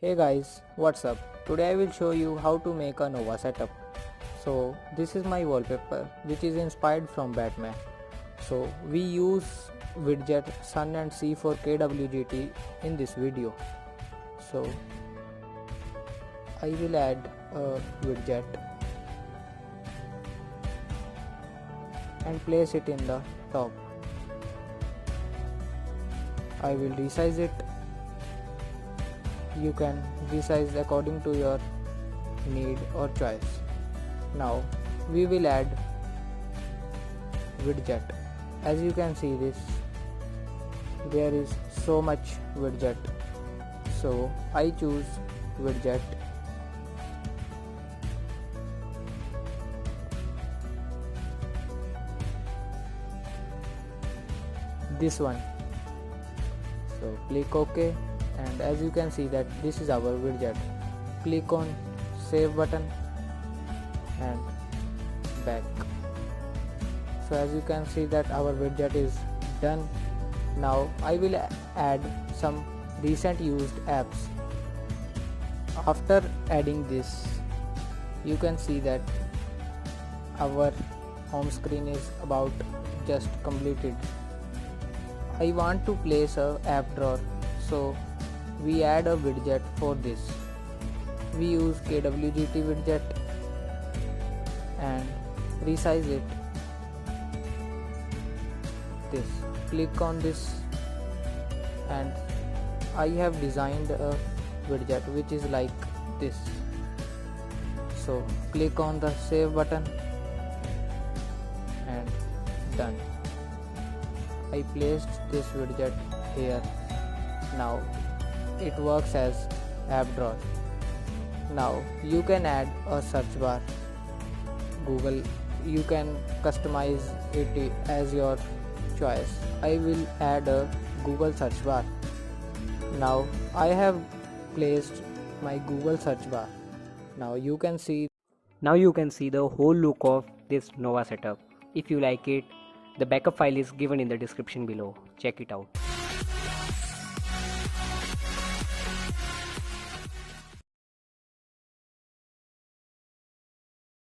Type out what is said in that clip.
Hey guys, what's up? Today I will show you how to make a Nova setup. So this is my wallpaper which is inspired from Batman. So we use widget Sun and Sea for KWGT in this video. So I will add a widget and place it in the top. I will resize it. You can resize according to your need or choice. Now we will add widget. As you can see this, there is so much widget. So I choose widget. This one. So click OK. And as you can see that this is our widget. Click on save button and back. So as you can see that our widget is done. Now I will add some recent used apps. After adding this, you can see that our home screen is about just completed. I want to place a app drawer, so we add a widget for this. We use KWGT widget and resize it. This. Click on this and I have designed a widget which is like this. So click on the save button and done. I placed this widget here. Now it works as app drawer. Now you can add a search bar. Google, you can customize it as your choice. I will add a Google search bar. Now I have placed my Google search bar. Now you can see the whole look of this Nova setup. If you like it, the backup file is given in the description below. Check it out.